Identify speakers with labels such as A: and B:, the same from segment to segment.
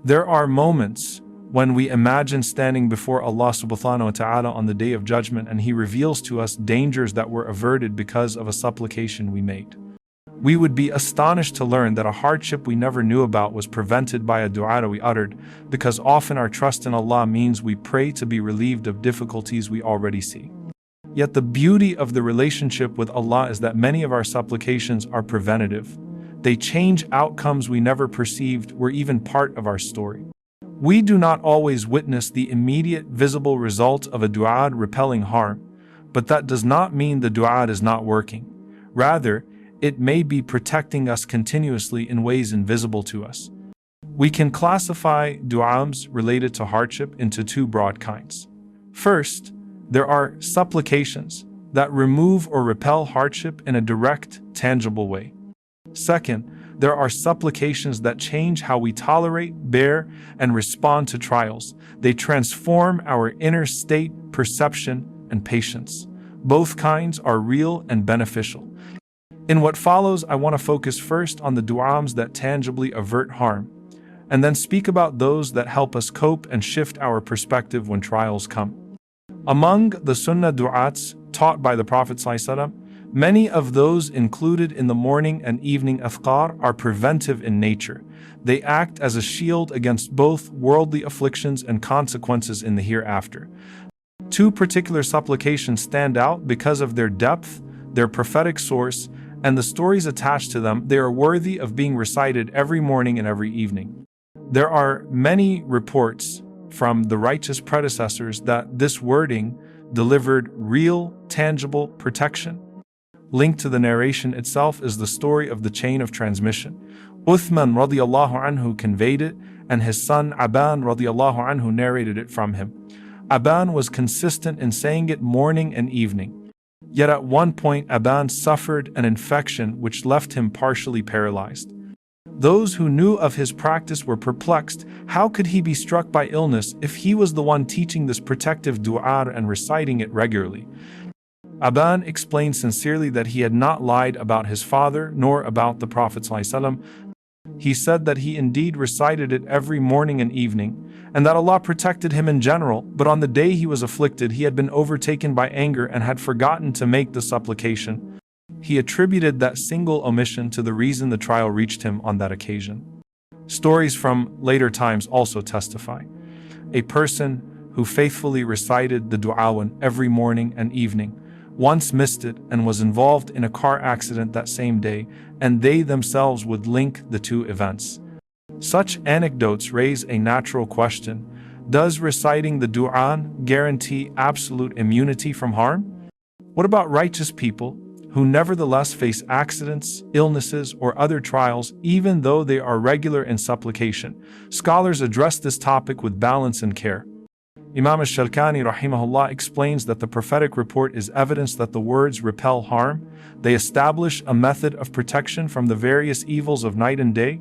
A: There are moments when we imagine standing before Allah Subhanahu wa ta'ala on the Day of Judgment and He reveals to us dangers that were averted because of a supplication we made. We would be astonished to learn that a hardship we never knew about was prevented by a dua we uttered, because often our trust in Allah means we pray to be relieved of difficulties we already see. Yet the beauty of the relationship with Allah is that many of our supplications are preventative. They change outcomes we never perceived were even part of our story. We do not always witness the immediate visible result of a dua repelling harm, but that does not mean the dua is not working. Rather, it may be protecting us continuously in ways invisible to us. We can classify du'as related to hardship into two broad kinds. First, there are supplications that remove or repel hardship in a direct, tangible way. Second, there are supplications that change how we tolerate, bear, and respond to trials. They transform our inner state, perception, and patience. Both kinds are real and beneficial. In what follows, I want to focus first on the du'as that tangibly avert harm, and then speak about those that help us cope and shift our perspective when trials come. Among the Sunnah du'ats taught by the Prophet ﷺ, many of those included in the morning and evening Adhkar are preventive in nature. They act as a shield against both worldly afflictions and consequences in the hereafter. Two particular supplications stand out because of their depth, their prophetic source, and the stories attached to them. They are worthy of being recited every morning and every evening. There are many reports from the righteous predecessors that this wording delivered real, tangible protection. Linked to the narration itself is the story of the chain of transmission. Uthman radiallahu anhu conveyed it, and his son Aban radiallahu anhu narrated it from him. Aban was consistent in saying it morning and evening. Yet at one point Aban suffered an infection which left him partially paralyzed. Those who knew of his practice were perplexed. How could he be struck by illness if he was the one teaching this protective dua and reciting it regularly? Aban explained sincerely that he had not lied about his father nor about the Prophet ﷺ. He said that he indeed recited it every morning and evening, and that Allah protected him in general, but on the day he was afflicted, he had been overtaken by anger and had forgotten to make the supplication. He attributed that single omission to the reason the trial reached him on that occasion. Stories from later times also testify. A person who faithfully recited the du'a every morning and evening once missed it and was involved in a car accident that same day, and they themselves would link the two events. Such anecdotes raise a natural question. Does reciting the dua guarantee absolute immunity from harm? What about righteous people who nevertheless face accidents, illnesses, or other trials even though they are regular in supplication? Scholars address this topic with balance and care. Imam al-Shalkani rahimahullah explains that the prophetic report is evidence that the words repel harm. They establish a method of protection from the various evils of night and day.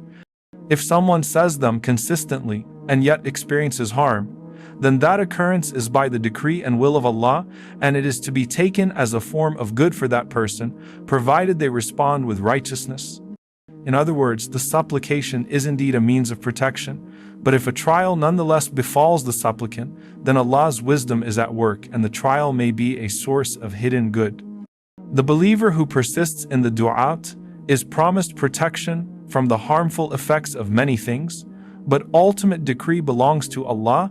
A: If someone says them consistently and yet experiences harm, then that occurrence is by the decree and will of Allah, and it is to be taken as a form of good for that person, provided they respond with righteousness. In other words, the supplication is indeed a means of protection, but if a trial nonetheless befalls the supplicant, then Allah's wisdom is at work, and the trial may be a source of hidden good. The believer who persists in the du'at is promised protection from the harmful effects of many things, but ultimate decree belongs to Allah,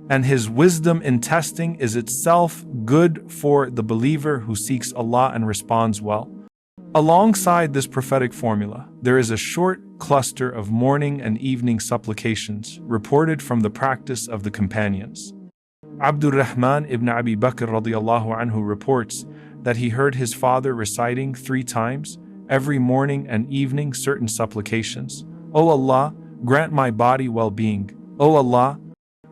A: and His wisdom in testing is itself good for the believer who seeks Allah and responds well. Alongside this prophetic formula, there is a short cluster of morning and evening supplications reported from the practice of the companions. Abdul Rahman ibn Abi Bakr radiyallahu anhu reports that he heard his father reciting 3 times every morning and evening certain supplications. O Allah, grant my body well-being. O Allah,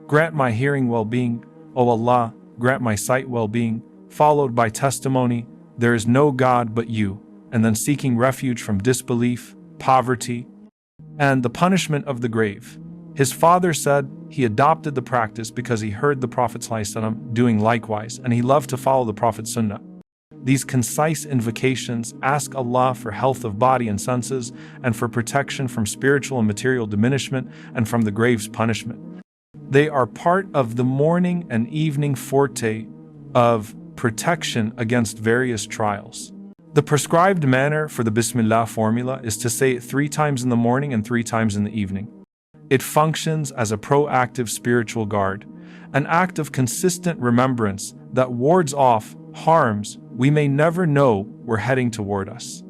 A: grant my hearing well-being. O Allah, grant my sight well-being. Followed by testimony, there is no God but you, and then seeking refuge from disbelief, poverty, and the punishment of the grave. His father said he adopted the practice because he heard the Prophet ﷺ doing likewise, and he loved to follow the Prophet's Sunnah. These concise invocations ask Allah for health of body and senses, and for protection from spiritual and material diminishment, and from the grave's punishment. They are part of the morning and evening forte of protection against various trials. The prescribed manner for the Bismillah formula is to say it 3 times in the morning and 3 times in the evening. It functions as a proactive spiritual guard, an act of consistent remembrance that wards off harms we may never know were heading toward us.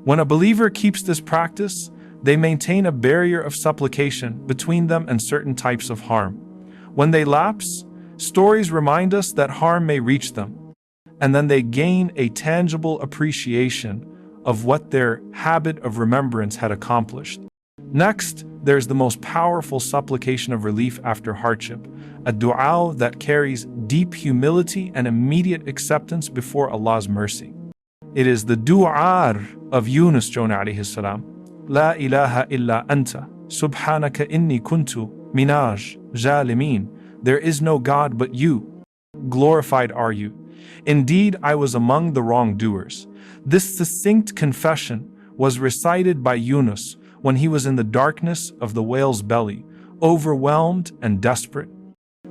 A: When a believer keeps this practice, they maintain a barrier of supplication between them and certain types of harm. When they lapse, stories remind us that harm may reach them, and then they gain a tangible appreciation of what their habit of remembrance had accomplished. Next, there's the most powerful supplication of relief after hardship, a dua that carries deep humility and immediate acceptance before Allah's mercy. It is the dua of Yunus alayhi salam. La ilaha illa anta subhanaka inni kuntu minaẓ-ẓālimīn. There is no God but you. Glorified are you. Indeed, I was among the wrongdoers. This succinct confession was recited by Yunus when he was in the darkness of the whale's belly, overwhelmed and desperate.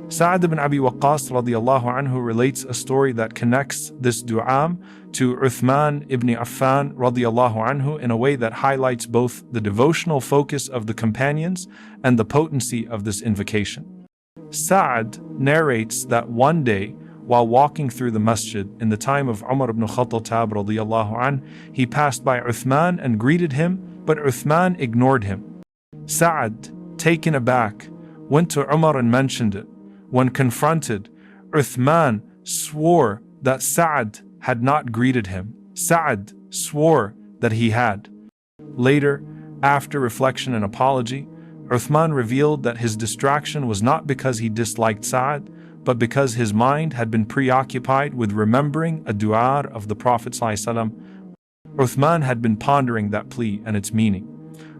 A: Sa'd ibn Abi Waqqas radiyallahu anhu relates a story that connects this dua to Uthman ibn Affan radiyallahu anhu in a way that highlights both the devotional focus of the companions and the potency of this invocation. Sa'd narrates that one day, while walking through the masjid in the time of Umar ibn Khattab radiyallahu anh, he passed by Uthman and greeted him, but Uthman ignored him. Sa'd, taken aback, went to Umar and mentioned it. When confronted, Uthman swore that Sa'd had not greeted him. Sa'd swore that he had. Later, after reflection and apology, Uthman revealed that his distraction was not because he disliked Sa'd, but because his mind had been preoccupied with remembering a dua of the Prophet ﷺ. Uthman had been pondering that plea and its meaning.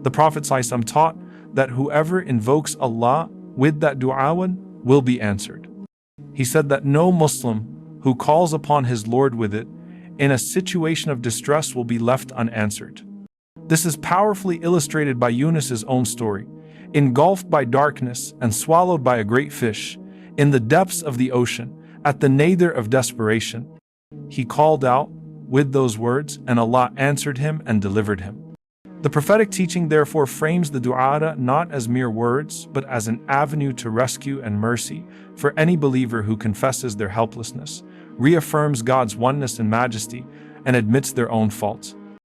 A: The Prophet ﷺ taught that whoever invokes Allah with that dua will be answered. He said that no Muslim who calls upon his Lord with it in a situation of distress will be left unanswered. This is powerfully illustrated by Yunus's own story. Engulfed by darkness and swallowed by a great fish, in the depths of the ocean, at the nadir of desperation, he called out with those words, and Allah answered him and delivered him. The prophetic teaching therefore frames the dua not as mere words, but as an avenue to rescue and mercy for any believer who confesses their helplessness, reaffirms God's oneness and majesty, and admits their own faults.